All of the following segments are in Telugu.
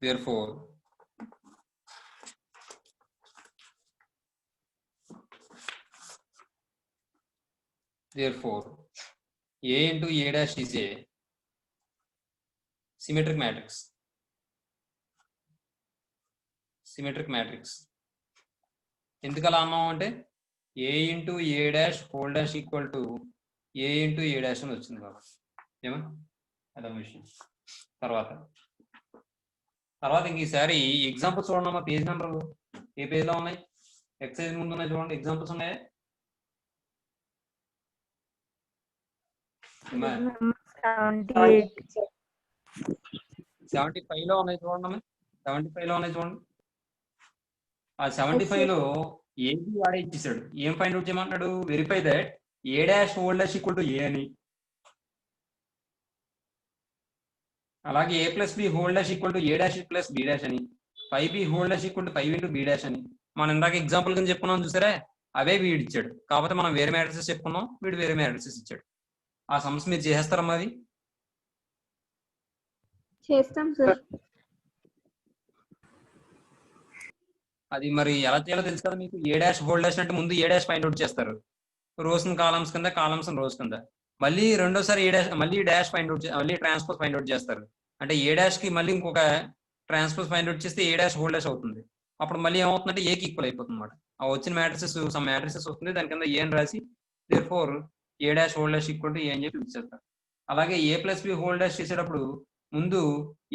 therefore A into A dash is a symmetric matrix. ఎందుకలా అన్నాం అంటే A into A dash whole dash equal to A into A dash అని వచ్చింది కాబట్టి ఏమా అదే విషయం. తర్వాత ఇంక ఈసారి ఎగ్జాంపుల్స్ చూడండి అమ్మా. పేజ్ నెంబర్ ఏ పేజ్లో ఉన్నాయి? ఎక్సైజ్ ముందు ఉన్నాయి చూడండి. ఎగ్జాంపుల్స్ ఉన్నాయా? 75 లో ఉన్నాయి చూడండి. 75 లో ఉన్నాయి చూడండి. ఆ 75 లో ఏబి వాడే ఇచ్చేసాడు. ఏం ఫైండ్ అవుట్ చేయమంటాడు? Verify that A dash whole dash equal to A అని, అలాగే A plus B whole dash equal to A dash plus B dash అని, 5b whole dash equal to 5 into B dash అని. మనం ఇందాక ఎగ్జాంపుల్ కింద చెప్పుకున్నాం చూసారా, అవే వీడు ఇచ్చాడు. కాకపోతే మనం వేరే మ్యాట్రిసెస్ చెప్పుకున్నాం, వీడు వేరే మ్యాట్రిసెస్ ఇచ్చాడు. ఆ సమస్య మీరు చేసేస్తారమ్మా? అది చేస్తాం సార్. అది మరి ఎలా చేయాలో తెలుసు కదా మీకు. ఏ డాష్ హోల్ డాష్ అంటే ముందు ఏ డాష్ ఫైండ్ అవుట్ చేస్తారు, రోస్ కాలమ్స్ కింద, కాలమ్స్ రోస్ కింద. మళ్ళీ రెండోసారి ఏ డాష్, మళ్ళీ డాష్ ఫైండ్ అవుట్, మళ్ళీ ట్రాన్స్పోజ్ ఫైండ్ అవుట్ చేస్తారు. అంటే ఏ డాష్ కి మళ్ళీ ఇంకొక ట్రాన్స్పోజ్ ఫైండ్ అవుట్ చేస్తే ఏ డాష్ హోల్ డాష్ అవుతుంది. అప్పుడు మళ్ళీ ఏమవుతుందంటే ఏకి ఈక్వల్ అయిపోతుంది అనమాట. ఆ వచ్చిన మ్యాట్రిసెస్ సమ్ మ్యాట్రిసెస్ వస్తుంది, దాని కింద ఏ అని రాసి therefore A dash whole dash equal to A అని చెప్పి ఇచ్చేస్తారు. అలాగే A plus B whole dash చేసేటప్పుడు ముందు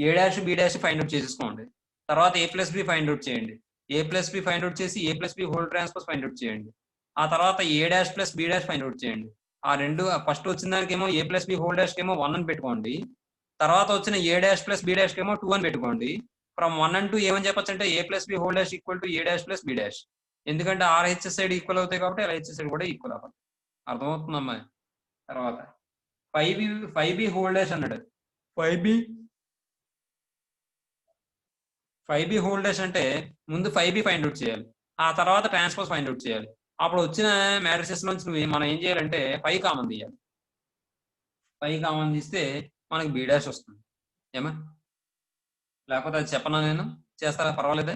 A dash B dash find out చేసేసుకోండి, తర్వాత A plus B find out చేయండి, A plus B find out చేసి A plus B whole transpose find out చేయండి, ఆ తర్వాత A dash plus B dash find out చేయండి. ఆ రెండు ఫస్ట్ వచ్చిన దానికి ఏమో A plus B whole dash ఏమో 1 అని పెట్టుకోండి, తర్వాత వచ్చిన ఏ డాష్ ప్లస్ బి డాష్ ఏమో 2 అని పెట్టుకోండి. ఫ్రమ్ 1 and 2 ఏమని చెప్పొచ్చు అంటే A plus B whole dash equal to A dash plus B dash. ఎందుకంటే ఆర్హెచ్ఎస్ సైడ్ ఈక్వల్ అవుతాయి కాబట్టి ఎల్హెచ్ఎస్ సైడ్ కూడా ఈక్వల్ అవ్వాలి. అర్థమవుతుందమ్మా? తర్వాత 5b హోల్ డాష్ అన్నాడు. 5b హోల్ డాష్ అంటే ముందు 5b ఫైండ్ అవుట్ చేయాలి, ఆ తర్వాత ట్రాన్స్పోజ్ ఫైండ్ అవుట్ చేయాలి. అప్పుడు వచ్చిన మ్యాట్రిసెస్ నుంచి మనం ఏం చేయాలంటే 5 కామన్ తీయాలి. 5 కామన్ తీస్తే మనకి బి డాష్ వస్తుంది. ఏమా? లేకపోతే అది చెప్పనా నేను? చేస్తారా? పర్వాలేదే?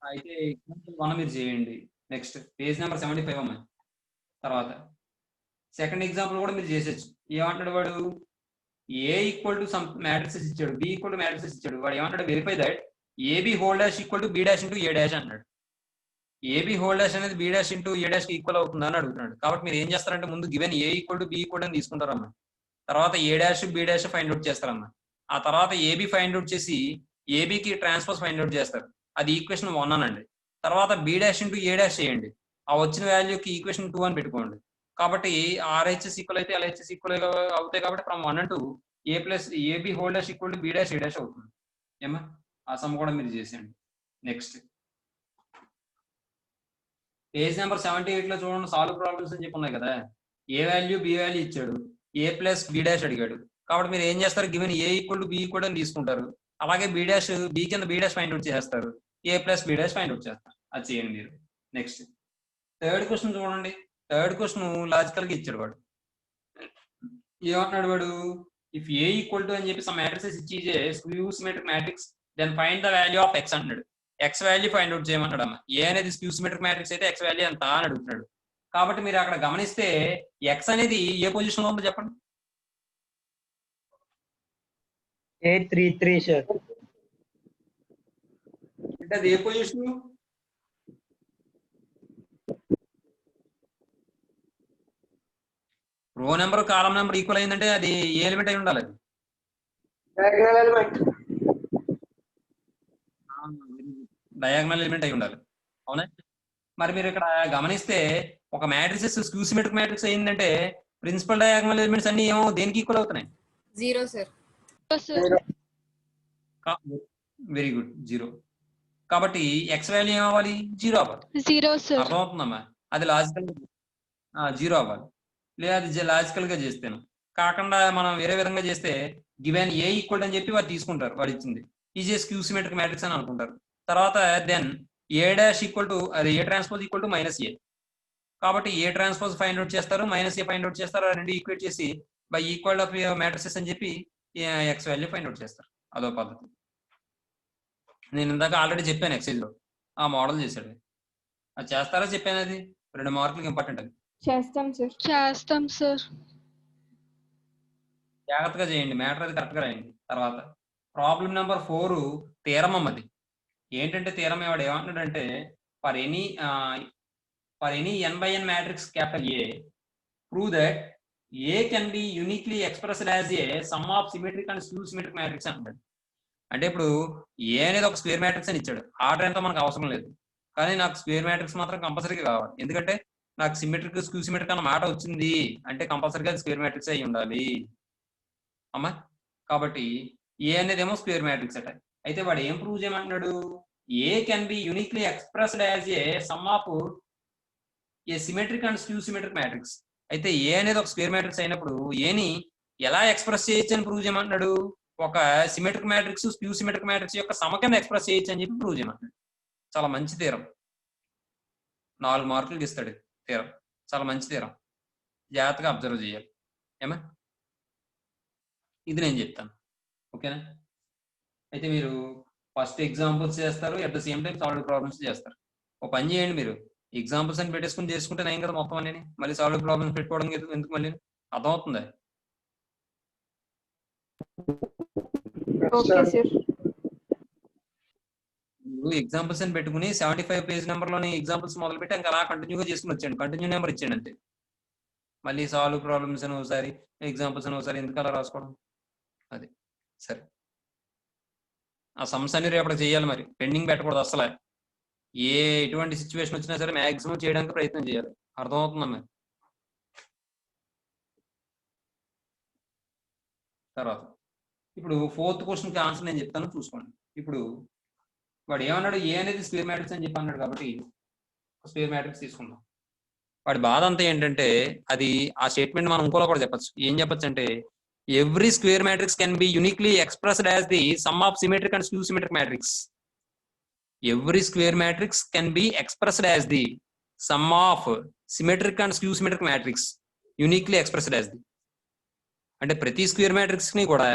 అయితే ఎగ్జాంపుల్ 1 మీరు చేయండి. నెక్స్ట్ పేజ్ నెంబర్ 75 అమ్మాయి. తర్వాత సెకండ్ ఎగ్జాంపుల్ కూడా మీరు చేసేచ్చు. ఏమంటాడు వాడు? A equal to some matrices ఇచ్చాడు, బి ఈక్వల్ టు మ్యాట్రిసెస్ ఇచ్చాడు. వాడు ఏమంటాడు? Verify that AB whole dash equal to B dash into A dash అన్నాడు. ఏబి హోల్ డాష్ అనేది B dash into A dash కి ఈక్వల్ అవుతుందా అని అడుగుతున్నాడు. కాబట్టి మీరు ఏం చేస్తారంటే ముందు given A equal to B equal అని తీసుకుంటారమ్మా, తర్వాత A dash B dash find out చేస్తారమ్మా, ఆ తర్వాత ఏబి ఫైండ్ అవుట్ చేసి ఏబికి ట్రాన్స్పోజ్ ఫైండ్ అవుట్ చేస్తారు. అది ఈక్వేషన్ 1 అనండి. తర్వాత B dash into A dash చేయండి, ఆ వచ్చిన వాల్యూకి ఈక్వేషన్ 2 అని పెట్టుకోండి. కాబట్టి ఆర్హెచ్ఎస్ ఈక్వల్ అయితే ఎల్హెచ్ఎస్ ఈక్వల్ అవుతాయి. కాబట్టి from 1 and 2 A plus AB whole dash equal to B dash A dash అవుతుంది. ఏమా? ఆ సమ్ కూడా మీరు చేసేయండి. నెక్స్ట్ పేజ్ నెంబర్ 78 లో చూడండి, సాల్వ్ ప్రాబ్లమ్స్ అని చెప్పి ఉన్నాయి కదా. ఏ వాల్యూ బి వాల్యూ ఇచ్చాడు, ఏ ప్లస్ బి డాష్ అడిగాడు. కాబట్టి మీరు ఏం చేస్తారు? Given A equal to B equal అని తీసుకుంటారు. అలాగే బి డాష్ బి కింద బి డాష్ ఫైండ్ అవుట్ చేస్తారు, A plus B dash find out చేస్తారు. అది చేయండి మీరు. నెక్స్ట్ థర్డ్ క్వశ్చన్ చూడండి. థర్డ్ క్వశ్చన్ లాజికల్ గా ఇచ్చాడు వాడు. ఏమంటున్నాడు వాడు? ఇఫ్ ఏ ఈక్వల్ టు అని చెప్పి సమ్ మ్యాట్రిసెస్ ఇచ్చి skew symmetric matrix then find the value of X అంటున్నాడు. ఎక్స్ వాల్యూ ఫైండ్ అవుట్ చేయమంటాడు అమ్మ. ఏ అనేది స్క్యూ సిమెట్రిక్ మ్యాట్రిక్స్ అయితే ఎక్స్ వాల్యూ ఎంత అని అడుగుతున్నాడు. కాబట్టి మీరు అక్కడ గమనిస్తే ఎక్స్ అనేది ఏ పొజిషన్ లో ఉందో చెప్పండి. 833 సార్. అంటే అది ఏ పొజిషన్? రో నెంబర్ కాలం నెంబర్ ఈక్వల్ అయిందంటే అది ఏ ఎలిమెంట్ అయి ఉండాలి? డయాగ్నల్ ఎలిమెంట్ అయి ఉండాలి. అవునా? మరి మీరు ఇక్కడ గమనిస్తే ఒక మ్యాట్రిసెస్ స్క్యూ సిమెట్రిక్ మ్యాట్రిక్స్ అయిందంటే ప్రిన్సిపల్ డయాగ్నల్ ఎలిమెంట్స్ అన్ని ఏమో దేనికి ఈక్వల్ అవుతున్నాయి? 0 సార్. Very good, 0. కాబట్టి ఎక్స్ వాల్యూ ఏమవ్వాలి? 0 అవ్వాలి. 0 సార్. అర్థమవుతుందమ్మా? అది లాజికల్ 0 అవ్వాలి. లేదా అది లాజికల్ గా చేస్తాను. కాకుండా మనం వేరే విధంగా చేస్తే గివెన్ ఏ ఈక్వల్ అని చెప్పి వాడు తీసుకుంటారు, వాడు ఇచ్చింది ఈజీ స్క్యూ సిమెట్రిక్ మ్యాట్రిక్స్ అని అనుకుంటారు. తర్వాత then A dash equal to అది A transpose equal to minus A. కాబట్టి ఏ ట్రాన్స్పోజ్ ఫైండ్ అవుట్ చేస్తారు, మైనస్ ఏ ఫైండ్ అవుట్ చేస్తారు, ఆ రెండు ఈక్వేట్ చేసి బై ఈక్వల్ ఆఫ్ మ్యాట్రిసెస్ అని చెప్పి ఎక్స్ వాల్యూ ఫైండ్ అవుట్ చేస్తారు. అదో పద్ధతి. నేను ఇందాక ఆల్రెడీ చెప్పాను ఎక్సైజ్ లో, ఆ మోడల్ చేశాడు. అది చేస్తారా చెప్పాను, అది 2 మార్కులకి ఇంపార్టెంట్. అది చేస్తాం సార్. జాగ్రత్తగా చేయండి, మ్యాటర్ అది కరెక్ట్గా రాయండి. తర్వాత ప్రాబ్లం నెంబర్ 4 థీరం అది ఏంటంటే, థీరం వాడు ఏమంటున్నాడంటే, for any n by n matrix capital A, prove that A can be uniquely expressed as a sum of symmetric and skew symmetric matrix అంటాడు. అంటే ఇప్పుడు ఏ అనేది ఒక స్క్వేర్ మ్యాట్రిక్స్ అని ఇచ్చాడు. ఆర్డర్ ఎంతో మనకు అవసరం లేదు, కానీ నాకు స్క్వేర్ మ్యాట్రిక్స్ మాత్రం కంపల్సరీగా కావాలి. ఎందుకంటే నాకు సిమెట్రిక్ స్క్యూ సిమెట్రిక్ అన్న మాట వచ్చింది అంటే కంపల్సరీగా స్క్వేర్ మ్యాట్రిక్స్ అయి ఉండాలి అమ్మా. కాబట్టి ఏ అనేది ఏమో స్క్వేర్ మ్యాట్రిక్స్ అట. అయితే వాడు ఏం ప్రూవ్ చేయమంటున్నాడు, A can be uniquely expressed as a sum of a symmetric and skew symmetric matrix. అయితే ఏ అనేది ఒక స్క్వేర్ మ్యాట్రిక్స్ అయినప్పుడు ఏని ఎలా ఎక్స్ప్రెస్ చేయొచ్చు అని ప్రూవ్ చేయమంటున్నాడు. ఒక symmetric matrix skew symmetric matrix యొక్క సమ కింద ఎక్స్ప్రెస్ చేయొచ్చు అని చెప్పి ప్రూవ్ చేయమంటున్నాడు. చాలా మంచి తీరం, 4 మార్కులకి ఇస్తాడు తీరం. చాలా మంచి తీరం, జాగ్రత్తగా అబ్జర్వ్ చేయాలి. ఏమా ఇది నేను చెప్తాను, ఓకేనా. అయితే మీరు ఫస్ట్ ఎగ్జాంపుల్స్ చేస్తారు, at the same time solve problems చేస్తారు. ఒక పని చేయండి, మీరు ఎగ్జాంపుల్స్ అని పెట్టేసుకుని చేసుకుంటే నయం కదా మొత్తం అని. మళ్ళీ సాల్వ్ ప్రాబ్లమ్స్ పెట్టుకోవడం ఎందుకు మళ్ళీ, అర్థమవుతుందా? ఎగ్జాంపుల్స్ అని పెట్టుకుని 75 పేజ్ నెంబర్ లోని ఎగ్జాంపుల్స్ మొదలు పెట్టి ఇంకా అలా కంటిన్యూగా చేసుకుని వచ్చాను. కంటిన్యూ నెంబర్ ఇచ్చాను అంతే. మళ్ళీ సాల్వ్ ప్రాబ్లమ్స్ అని ఒకసారి, ఎగ్జాంపుల్స్ అని ఒకసారి ఎందుకు అలా రాసుకోవడం. అది సరే. ఆ సమ్స్ అన్ని రేపటికి చేయాలి, మరి పెండింగ్ పెట్టకూడదు అసలు. ఎటువంటి సిచ్యువేషన్ వచ్చినా సరే మ్యాక్సిమం చేయడానికి ప్రయత్నం చేయాలి. అర్థమవుతుందా మరి? తర్వాత ఇప్పుడు 4th క్వశ్చన్కి ఆన్సర్ నేను చెప్తాను, చూసుకోండి. ఇప్పుడు వాడు ఏమన్నాడు, ఏ అనేది స్క్వేర్ మ్యాట్రిక్స్ అని చెప్పి అన్నాడు. కాబట్టి స్క్వేర్ మ్యాట్రిక్స్ తీసుకుందాం. వాడి బాధ అంతా ఏంటంటే, అది ఆ స్టేట్మెంట్ మనం ఇంకోలా కూడా చెప్పచ్చు. ఏం చెప్పచ్చు అంటే, every square matrix can be uniquely expressed as the some of symmetric and skew symmetric matrix. Every square matrix can be expressed as the some of symmetric and skew symmetric matrix uniquely expressed as the. అంటే ప్రతి స్క్వేర్ మ్యాట్రిక్స్ ని కూడా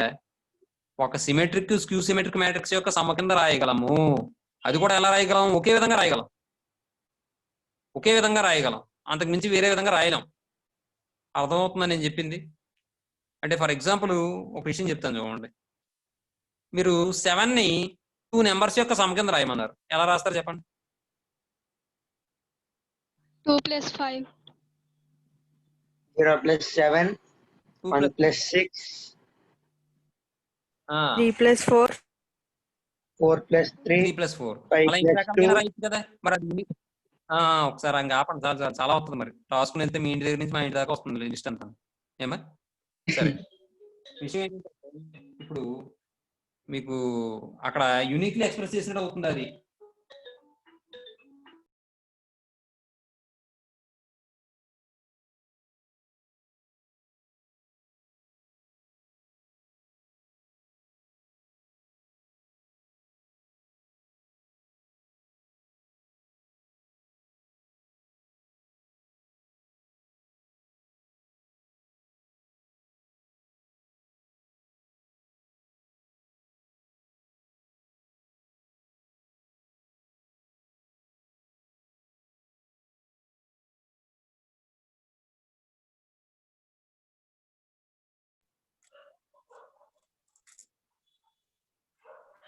ఒక సిమెట్రిక్ స్క్యూ సిమెట్రిక్ మ్యాట్రిక్స్ యొక్క సమ కింద రాయగలము. అది కూడా ఎలా రాయగలం, ఒకే విధంగా రాయగలం. అంతకు మించి వేరే విధంగా రాయలేం. అర్థమవుతుందా నేను చెప్పింది? అంటే ఫర్ ఎగ్జాంపుల్ ఒక విషయం చెప్తాను చూడండి. మీరు 7ని 2 నెంబర్స్ యొక్క సమ కింద రాయమన్నారు. ఎలా రాస్తారు చెప్పండి? 2 + 5. 0 + 7, 1 + 6, 3 + 4, 4 + 3, 3 + 4. 5 అలా ఇంత + రకంగా 2. రాయొచ్చు కదా మరి. అది ఒకసారి ఇంకా ఆపండి, చాలా చాలా వస్తుంది మరి. రాసుకుని వెళ్తే మీ ఇంటి దగ్గర నుంచి మా ఇంటి దాకా వస్తుంది లిస్ట్ అంతా. ఏమా సరే. విషయం ఏంటంటే, ఇప్పుడు మీకు అక్కడ యూనిక్లీ ఎక్స్ప్రెస్ చేసినట్టు అవుతుంది. అది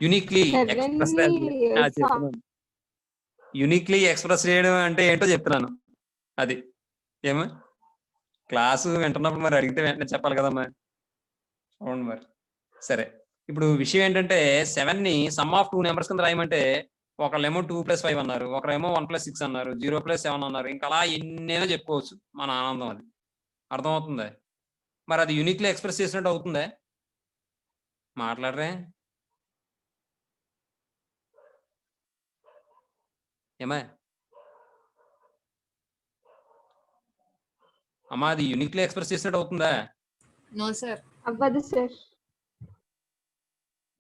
యూనిక్లీ ఎక్స్ప్రెస్ చేయడం అంటే ఏంటో చెప్తున్నాను. అది ఏమో క్లాసు వింటున్నప్పుడు మరి అడిగితే వెంటనే చెప్పాలి కదమ్మా. అవును మరి. సరే, ఇప్పుడు విషయం ఏంటంటే, 7ని సమ్ ఆఫ్ 2 నెంబర్స్ కింద రాయమంటే ఒకళ్ళేమో 2 + 5 అన్నారు, ఒకరేమో 1 + 6 అన్నారు, 0 + 7 అన్నారు. ఇంకా అలా ఎన్నైనా చెప్పుకోవచ్చు. మన ఆనందం అది. అర్థమవుతుందా? మరి అది యూనిక్లీ ఎక్స్ప్రెస్ చేసినట్టు అవుతుందా? మాట్లాడరే ఏమా అమ్మా, అది యూనిక్లీ ఎక్స్ప్రెస్ చేసినట్టు అవుతుందా? No sir. అవ్వదు సార్.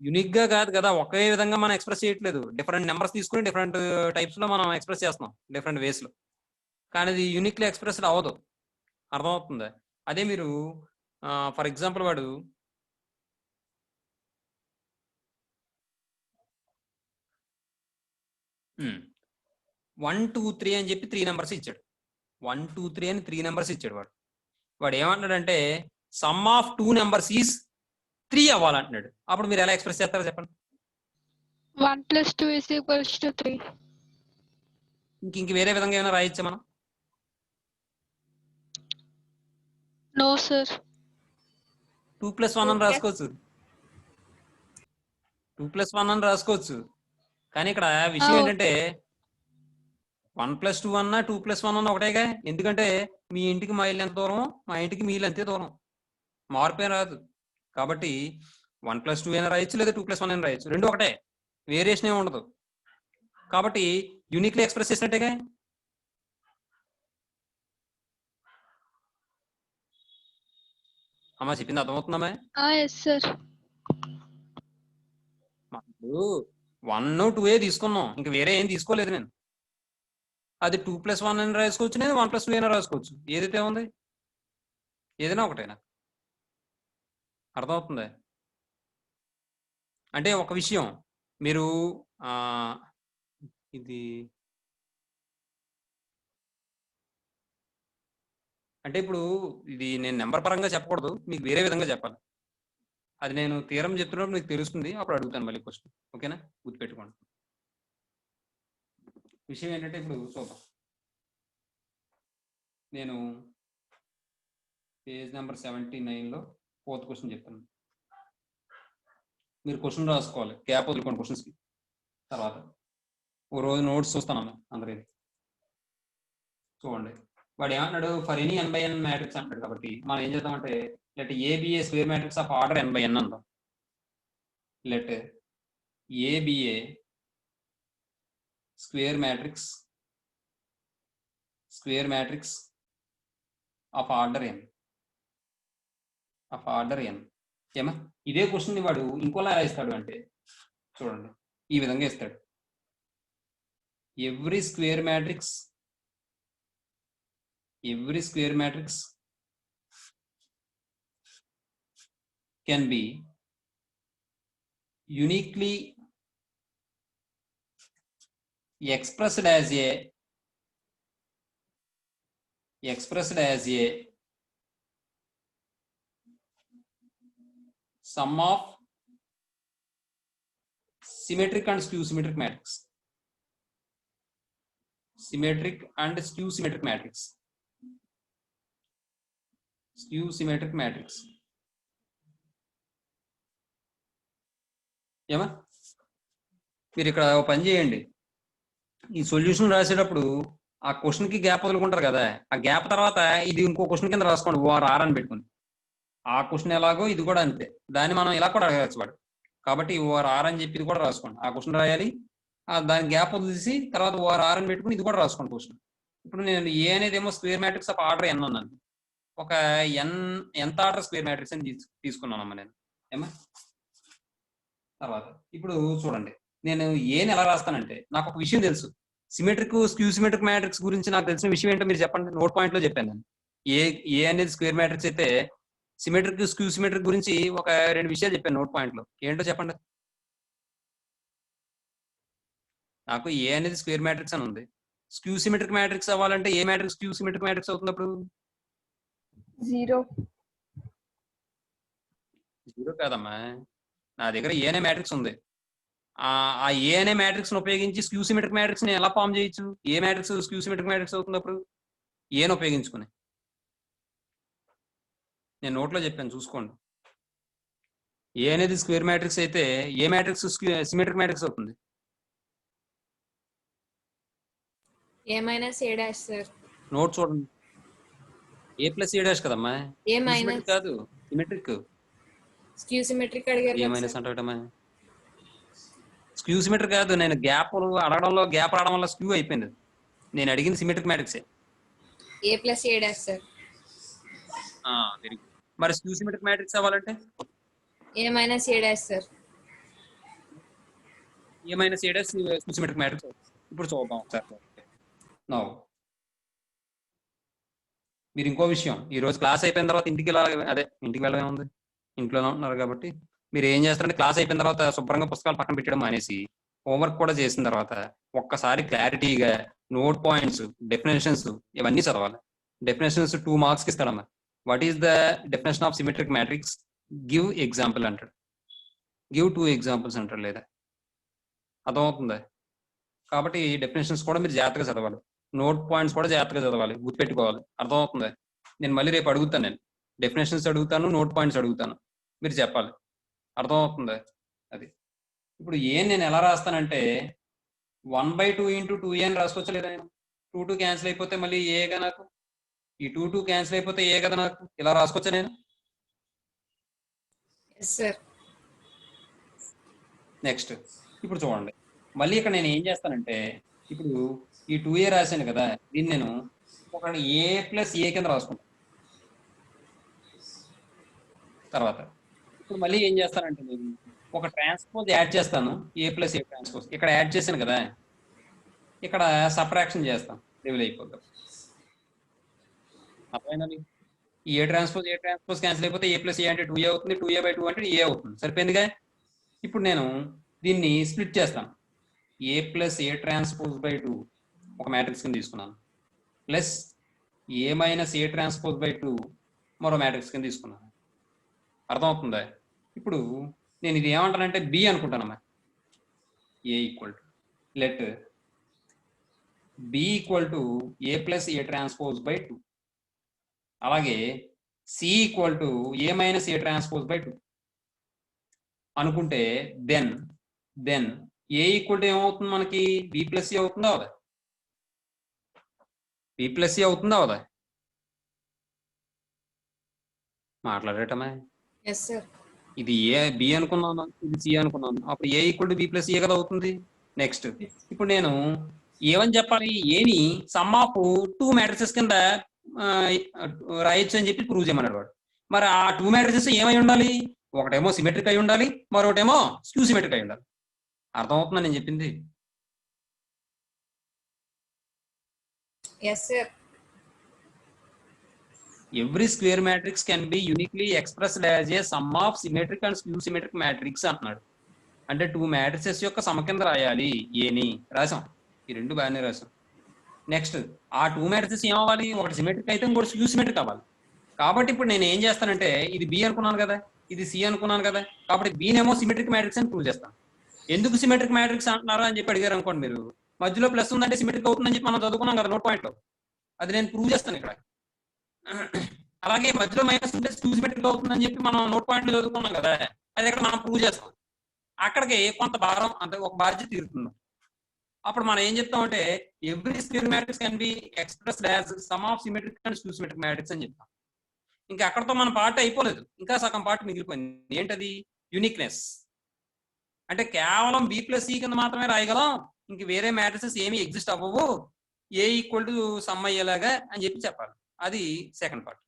యూనిక్ గా కాదు కదా, ఒకే విధంగా మనం ఎక్స్ప్రెస్ చేయట్లేదు. డిఫరెంట్ నెంబర్స్ తీసుకుని డిఫరెంట్ టైప్స్ లో మనం ఎక్స్ప్రెస్ చేస్తున్నాం, డిఫరెంట్ వేస్ లో. కానీ అది యూనిక్లీ ఎక్స్ప్రెస్డ్ అవ్వదు. అర్థమవుతుందా? అదే మీరు ఫర్ ఎగ్జాంపుల్ వాడు 1 2 3 అని చెప్పి 3 నెంబర్స్ ఇచ్చాడు. 1 2 3 అని 3 నెంబర్స్ ఇచ్చాడు. వాడు ఏమంటాడంటే సమ్ ఆఫ్ 2 నెంబర్స్ ఈస్ 3 అవ్వాలంటున్నాడు. అప్పుడు మీరు ఎలా ఎక్స్ప్రెస్ చేస్తారో చెప్పండి. 1 plus 2 is equals to 3. ఇంక వేరే విధంగా ఏమైనా రాయొచ్చా మనం? No, sir. 2 + 1 అని రాసుకోవచ్చు. 2 + 1 అని రాసుకోవచ్చు. కానీ ఇక్కడ విషయం ఏంటంటే 1 + 2 అన్నా 2 + 1 అన్నా ఒకటేగా. ఎందుకంటే మీ ఇంటికి మా ఇల్లు ఎంత దూరం, మా ఇంటికి మీ ఇల్లు అంతే దూరం, మార్పే రాదు. కాబట్టి 1 + 2 అయినా రాయొచ్చు, లేదా 2 + 1 అయినా రాయొచ్చు. రెండు ఒకటే, వేరియేషన్ ఏమి ఉండదు. కాబట్టి యూనిక్లీ ఎక్స్ప్రెస్ చేసినట్టేగా. అమ్మా చెప్పింది అర్థమవుతుందమ్మా? Yes, sir. ఇప్పుడు 1 2 తీసుకున్నాం, ఇంకా వేరే ఏం తీసుకోలేదు నేను. అది 2 + 1 అని రాసుకోవచ్చు, నేను 1 + 2 అయినా రాసుకోవచ్చు. ఏదైతే ఉంది ఏదైనా ఒకటేనా. అర్థమవుతుందా? అంటే ఒక విషయం మీరు ఇది అంటే ఇప్పుడు ఇది నేను నెంబర్ పరంగా చెప్పకూడదు, మీకు వేరే విధంగా చెప్పాలి. అది నేను తీరం చెప్తున్నప్పుడు మీకు తెలుస్తుంది, అప్పుడు అడుగుతాను మళ్ళీ క్వశ్చన్. ఓకేనా? గుర్తుపెట్టుకోండి. విషయం ఏంటంటే ఇప్పుడు చూద్దాం. నేను పేజ్ నెంబర్ 79లో 4th క్వశ్చన్ చెప్తాను. మీరు క్వశ్చన్ రాసుకోవాలి, గ్యాప్ వదులుకోండి క్వశ్చన్స్కి. తర్వాత ఓ రోజు నోట్స్ చూస్తాను అందరి. చూడండి వాడు ఏమన్నాడు, ఫర్ ఎనీ n/n మ్యాట్రిక్స్ అంటాడు. కాబట్టి మనం ఏం చేద్దామంటే let A be a square matrix of order n/n అందాం. Let A be a square matrix of order n. ఏమా ఇదే క్వశ్చన్ వాడు ఇంకోలా రాయిస్తాడు అంటే చూడండి, ఈ విధంగా ఇస్తాడు. Every square matrix can be uniquely expressed as a sum of symmetric and skew symmetric matrix. Skew symmetric matrix. ఏమా మీరు ఇక్కడ ఒక పని చేయండి, ఈ సొల్యూషన్ రాసేటప్పుడు ఆ క్వశ్చన్కి గ్యాప్ వదులుకుంటారు కదా, ఆ గ్యాప్ తర్వాత ఇది ఇంకో క్వశ్చన్ కింద రాసుకోండి, OR అని పెట్టుకుని. ఆ క్వశ్చన్ ఎలాగో ఇది కూడా అంతే, దాన్ని మనం ఇలా కూడా అడగచ్చు వాడు. కాబట్టి OR అని చెప్పి ఇది కూడా రాసుకోండి. ఆ క్వశ్చన్ రాయాలి, దాని గ్యాప్ వదిలేసి తర్వాత OR అని పెట్టుకుని ఇది కూడా రాసుకోండి క్వశ్చన్. ఇప్పుడు నేను ఏ అనేది ఏమో square matrix of order n అన్నాను. ఒక ఎంత ఆర్డర్ స్క్వేర్ మ్యాట్రిక్స్ అని తీసుకున్నానమ్మా నేను. ఏమా తర్వాత ఇప్పుడు చూడండి, నేను ఏని ఎలా రాస్తానంటే నాకు ఒక విషయం తెలుసు, సిమెట్రిక్ స్క్యూ సిమెట్రిక్ మ్యాట్రిక్స్ గురించి నాకు తెలిసిన విషయం ఏంటో మీరు చెప్పండి. నోట్ పాయింట్ లో చెప్పాను నేను. ఏ అనేది స్క్వేర్ మ్యాట్రిక్స్ అయితే సిమెట్రిక్ స్క్యూ సిమెట్రిక్ గురించి ఒక 2 విషయాలు చెప్పాను నోట్ పాయింట్ లో. ఏంటో చెప్పండి. నాకు ఏ అనేది స్క్వేర్ మ్యాట్రిక్స్ అని ఉంది. స్క్యూ సిమెట్రిక్ మ్యాట్రిక్స్ అవ్వాలంటే ఏ మ్యాట్రిక్స్ స్క్యూ సిమెట్రిక్ మ్యాట్రిక్స్ అవుతున్నప్పుడు 0 కాదమ్మా, నా దగ్గర ఏ అనే మ్యాట్రిక్స్ ఉంది. ఆ ఏ అనే మ్యాట్రిక్స్ ఉపయోగించి స్క్యూ సిమెట్రిక్ మ్యాట్రిక్స్ ని ఎలా ఫామ్ చేయొచ్చు? ఏ మ్యాట్రిక్స్ స్క్యూ సిమెట్రిక్ మ్యాట్రిక్స్ అవుతున్నప్పుడు ఏని ఉపయోగించుకుని. నేను నోట్లో చెప్పాను చూసుకోండి. ఏ అనేది స్క్వేర్ మ్యాట్రిక్స్ అయితే ఏ మ్యాట్రిక్స్ సిమెట్రిక్ మ్యాట్రిక్స్ అవుతుంది? A minus A dash, sir. Note చూడండి, A plus A dash కదమ్మా, A minus కాదు సిమెట్రిక్. skew symmetric అడిగారు ఏ కదా మైనస్ sir. అంటాడమ్మా, స్క్యూ సిమెట్రిక్ కాదు. నేను గ్యాప్ అడగడంలో గ్యాప్ రావడం వల్ల స్క్యూ అయిపోయింది. నేను అడిగింది సిమెట్రిక్ మ్యాట్రిక్సే. A plus A dash, sir. Very good. మరి స్క్యూ సిమెట్రిక్ మ్యాట్రిక్స్ అవ్వాలంటే A minus A dash, sir. A minus A dash skew symmetric matrix. ఇప్పుడు చూద్దాం ఒకసారి. నౌ మీరు ఇంకో విషయం, ఈ రోజు క్లాస్ అయిపోయిన తర్వాత ఇంటికి వెళ్ళే ఉంది, ఇంట్లోనే ఉంటున్నారు కాబట్టి మీరు ఏం చేస్తారంటే క్లాస్ అయిపోయిన తర్వాత శుభ్రంగా పుస్తకాలు పక్కన పెట్టడం మానేసి హోంవర్క్ కూడా చేసిన తర్వాత ఒక్కసారి క్లారిటీగా నోట్ పాయింట్స్, డెఫినేషన్స్ ఇవన్నీ చదవాలి. డెఫినేషన్స్ 2 మార్క్స్ కి ఇస్తాడమ్మా. What is the definition of symmetric matrix? Give example అంటాడు, గివ్ 2 ఎగ్జాంపుల్స్ అంటాడు. లేదా అర్థమవుతుందా? కాబట్టి డెఫినేషన్స్ కూడా మీరు జాగ్రత్తగా చదవాలి, నోట్ పాయింట్స్ కూడా జాగ్రత్తగా చదవాలి, గుర్తుపెట్టుకోవాలి. అర్థమవుతుందా? నేను మళ్ళీ రేపు అడుగుతాను, నేను డెఫినేషన్స్ అడుగుతాను, నోట్ పాయింట్స్ అడుగుతాను, మీరు చెప్పాలి. అర్థమవుతుందా? అది ఇప్పుడు నేను ఎలా రాస్తానంటే 1/2 ఇంటూ 2a అని రాసుకోవచ్చు లేదా? నేను 2 క్యాన్సిల్ అయిపోతే మళ్ళీ ఏగా నాకు, ఈ 2 క్యాన్సిల్ అయిపోతే ఏ కదా నాకు, ఇలా రాసుకోవచ్చా నేను? Yes sir. నెక్స్ట్ ఇప్పుడు చూడండి, మళ్ళీ ఇక్కడ నేను ఏం చేస్తానంటే ఇప్పుడు ఈ 2a రాశాను కదా, దీన్ని నేను ఒక a ప్లస్ ఏ కింద రాసుకుంటాను. తర్వాత ఇప్పుడు మళ్ళీ ఏం చేస్తానంటే నేను ఒక ట్రాన్స్పోజ్ యాడ్ చేస్తాను, a ప్లస్ ఏ ట్రాన్స్పోజ్. ఇక్కడ యాడ్ చేశాను కదా, ఇక్కడ సబ్ట్రాక్షన్ చేస్తాను, రివీల్ అయిపోతాం. అర్థమైనా మీకు? ఈ ఏ ట్రాన్స్పోజ్ క్యాన్సిల్ అయిపోతే a ప్లస్ ఏ అంటే 2a అవుతుంది, 2a/2 అంటే a అవుతుంది. సరిపోయిందిగా. ఇప్పుడు నేను దీన్ని స్ప్లిట్ చేస్తాను, a plus A transpose by 2 ఒక మ్యాట్రిక్స్ కింద తీసుకున్నాను, plus A minus A transpose by 2 మరో మ్యాట్రిక్స్ కింద తీసుకున్నాను. అర్థమవుతుందా? ఇప్పుడు నేను ఇది ఏమంటానంటే బి అనుకుంటానమ్మా. A equal to let B equal to A plus A transpose by 2, అలాగే C equal to A minus A transpose by 2 అనుకుంటే దెన్ ఏ ఈక్వల్ టు ఏమవుతుంది మనకి? బి ప్లస్ ఏ అవుతుందా అవదా? బి ప్లస్ ఏ అవుతుందా అవదా? మాట్లాడటమే. Yes sir. ఇది ఏ బి అనుకున్నాను, ఇది సి అనుకున్నాను, అప్పుడు A equal to B plus A కదా అవుతుంది. నెక్స్ట్ ఇప్పుడు నేను ఏమని చెప్పాలి? ఏని సమ్ ఆఫ్ 2 మ్యాట్రిసెస్ కింద రాయొచ్చు అని చెప్పి ప్రూవ్ చేయమన్నాడు వాడు. మరి ఆ 2 మ్యాట్రిసెస్ ఏమై ఉండాలి? ఒకటేమో సిమెట్రిక్ అయి ఉండాలి, మరొకటేమో స్క్యూ సిమెట్రిక్ అయి ఉండాలి. అర్థమవుతుందా నేను చెప్పింది? Yes sir. Every square matrix can be uniquely expressed as a sum of symmetric and skew symmetric matrix అంటున్నాడు. అంటే 2 మ్యాట్రిసెస్ యొక్క సమ కింద రాయాలి ఏని రాసాం, ఈ 2 బాగానే రాసాం. నెక్స్ట్ ఆ 2 మ్యాట్రిసెస్ ఏమవ్వాలి? ఒకటి సిమెట్రిక్ అయితే ఇంకోటి స్క్యూ సిమెట్రిక్ అవ్వాలి. కాబట్టి ఇప్పుడు నేను ఏం చేస్తానంటే ఇది బి అనుకున్నాను కదా, ఇది సి అనుకున్నాను కదా, కాబట్టి బీనేమో సిమెట్రిక్ మ్యాట్రిక్స్ అని ప్రూవ్ చేస్తాను. ఎందుకు సిమెట్రిక్ మ్యాట్రిక్స్ అంటున్నారు అని చెప్పి అడిగారు అనుకోండి మీరు, మధ్యలో ప్లస్ ఉందంటే సిమెట్రిక్ అవుతుందని చెప్పి మనం చదువుకున్నాం కదా నోట్ పాయింట్ లో, అది నేను ప్రూవ్ చేస్తాను ఇక్కడ. అలాగే మధ్యలో మైనస్ ఉంటే స్క్యూ సిమెట్రిక్ అవుతుందని చెప్పి మనం నోట్ పాయింట్ లో చదువుకున్నాం కదా, అది ఇక్కడ మనం ప్రూవ్ చేస్తాం. అక్కడికి కొంత భారం అంటే ఒక బాధ్యత తీరుతుంది. అప్పుడు మనం ఏం చెప్తామంటే every square matrix can be expressed as sum of symmetric and skew symmetric matrix అని చెప్తాం. ఇంకా అక్కడతో మన పార్ట్ అయిపోలేదు, ఇంకా సగం పార్ట్ మిగిలిపోయింది. ఏంటది? యూనిక్నెస్. అంటే కేవలం బి ప్లస్ సి కింద మాత్రమే రాయగలం, ఇంక వేరే మ్యాట్రిసెస్ ఏమి ఎగ్జిస్ట్ అవ్వవు, ఏ ఈక్వల్ టు సమ్ అయ్యేలాగా అని చెప్పి చెప్పాలి. అది సెకండ్ పార్ట్.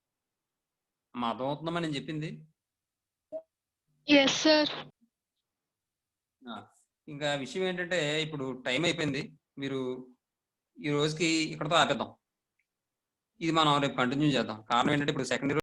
మా అర్థమవుతుందమ్మా నేను చెప్పింది? Yes, sir. ఇంకా విషయం ఏంటంటే ఇప్పుడు టైం అయిపోయింది, మీరు ఈ రోజుకి ఇక్కడతో ఆపేద్దాం. ఇది మనం రేపు కంటిన్యూ చేద్దాం. కారణం ఏంటంటే ఇప్పుడు సెకండ్